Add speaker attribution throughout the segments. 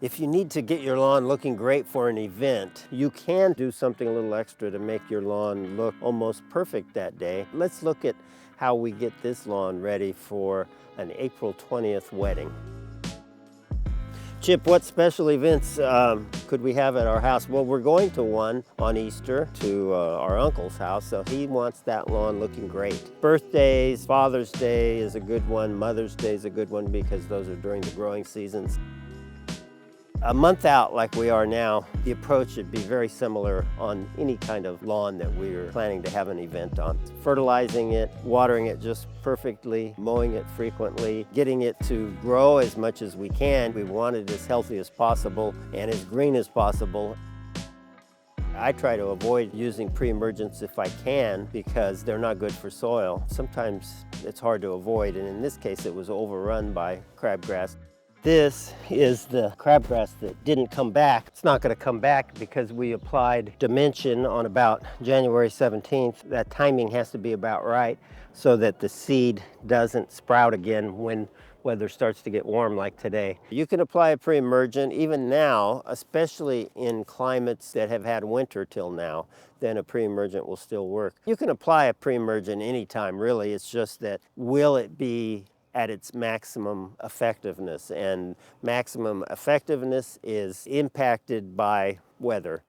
Speaker 1: If you need to get your lawn looking great for an event, you can do something a little extra to make your lawn look almost perfect that day. Let's look at how we get this lawn ready for an April 20th wedding. Chip, what special events could we have at our house? Well, we're going to one on Easter to our uncle's house, so he wants that lawn looking great. Birthdays, Father's Day is a good one, Mother's Day is a good one because those are during the growing seasons. A month out like we are now, the approach should be very similar on any kind of lawn that we're planning to have an event on. Fertilizing it, watering it just perfectly, mowing it frequently, getting it to grow as much as we can. We want it as healthy as possible and as green as possible. I try to avoid using pre-emergents if I can because they're not good for soil. Sometimes it's hard to avoid, and in this case it was overrun by crabgrass. This is the crabgrass that didn't come back. It's not going to come back because we applied Dimension on about January 17th. That timing has to be about right so that the seed doesn't sprout again when weather starts to get warm like today. You can apply a pre-emergent even now, especially in climates that have had winter till now, then a pre-emergent will still work. You can apply a pre-emergent anytime really, it's just that will it be at its maximum effectiveness, and maximum effectiveness is impacted by weather.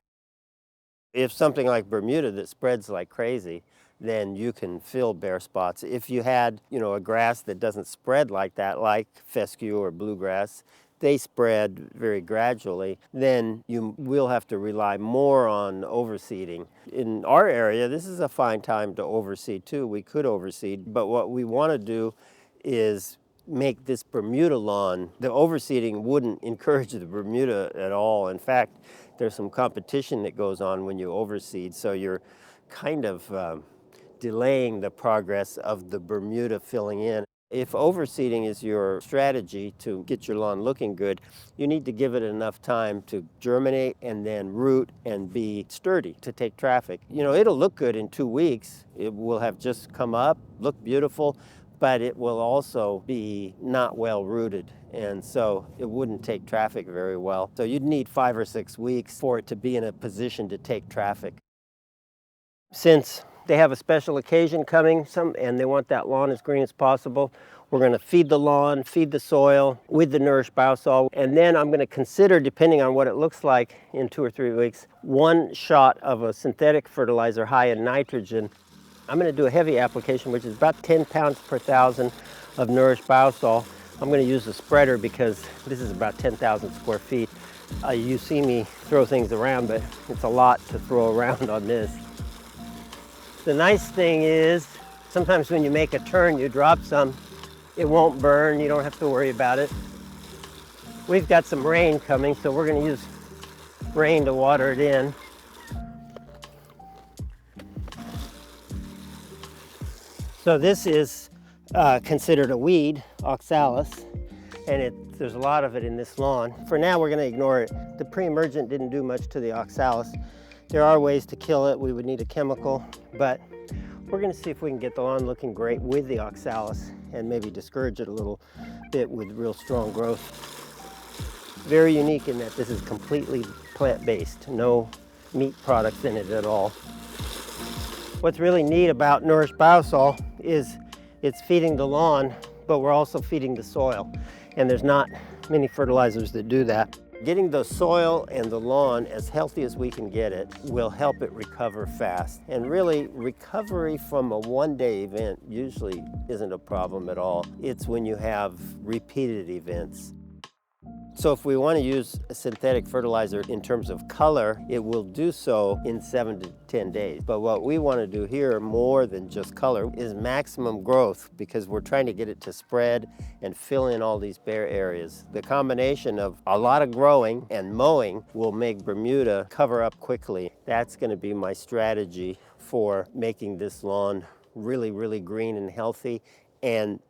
Speaker 1: If something like Bermuda that spreads like crazy, then you can fill bare spots. If you had, a grass that doesn't spread like that, like fescue or bluegrass, they spread very gradually, then you will have to rely more on overseeding. In our area, this is a fine time to overseed too. We could overseed, but what we want to do is make this Bermuda lawn. The overseeding wouldn't encourage the Bermuda at all. In fact, there's some competition that goes on when you overseed, so you're kind of delaying the progress of the Bermuda filling in. If overseeding is your strategy to get your lawn looking good, you need to give it enough time to germinate and then root and be sturdy to take traffic. It'll look good in 2 weeks. It will have just come up, look beautiful, but it will also be not well rooted, and so it wouldn't take traffic very well. So you'd need 5 or 6 weeks for it to be in a position to take traffic. Since they have a special occasion coming and they want that lawn as green as possible, we're going to feed the lawn, feed the soil with the Nourish-Biosol, and then I'm going to consider, depending on what it looks like in 2 or 3 weeks, 1 shot of a synthetic fertilizer high in nitrogen. I'm going to do a heavy application, which is about 10 pounds per thousand of Nourish-Biosol. I'm going to use a spreader because this is about 10,000 square feet. You see me throw things around, but it's a lot to throw around on this. The nice thing is, sometimes when you make a turn, you drop some. It won't burn, you don't have to worry about it. We've got some rain coming, so we're going to use rain to water it in. So this is considered a weed, oxalis, and there's a lot of it in this lawn. For now, we're going to ignore it. The pre-emergent didn't do much to the oxalis. There are ways to kill it. We would need a chemical, but we're going to see if we can get the lawn looking great with the oxalis and maybe discourage it a little bit with real strong growth. Very unique in that this is completely plant-based, no meat products in it at all. What's really neat about Nourish-Biosol is it's feeding the lawn, but we're also feeding the soil. And there's not many fertilizers that do that. Getting the soil and the lawn as healthy as we can get it will help it recover fast. And really, recovery from a one-day event usually isn't a problem at all. It's when you have repeated events. So if we want to use a synthetic fertilizer in terms of color, it will do so in 7 to 10 days. But what we want to do here, more than just color, is maximum growth, because we're trying to get it to spread and fill in all these bare areas. The combination of a lot of growing and mowing will make Bermuda cover up quickly. That's going to be my strategy for making this lawn really, really green and healthy and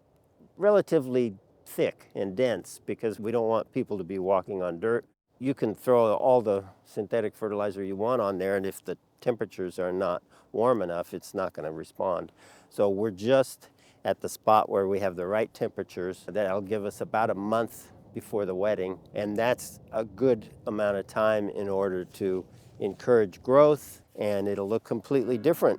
Speaker 1: relatively thick and dense, because we don't want people to be walking on dirt. You can throw all the synthetic fertilizer you want on there, and if the temperatures are not warm enough, it's not going to respond. So we're just at the spot where we have the right temperatures. That'll give us about a month before the wedding, and that's a good amount of time in order to encourage growth, and it'll look completely different.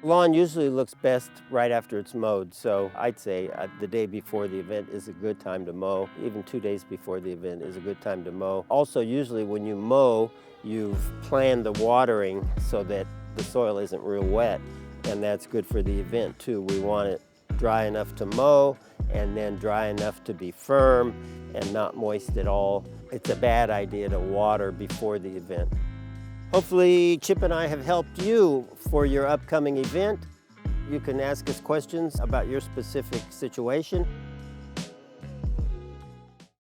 Speaker 1: Lawn usually looks best right after it's mowed, so I'd say the day before the event is a good time to mow. Even 2 days before the event is a good time to mow. Also, usually when you mow, you've planned the watering so that the soil isn't real wet, and that's good for the event too. We want it dry enough to mow and then dry enough to be firm and not moist at all. It's a bad idea to water before the event. Hopefully Chip and I have helped you for your upcoming event. You can ask us questions about your specific situation.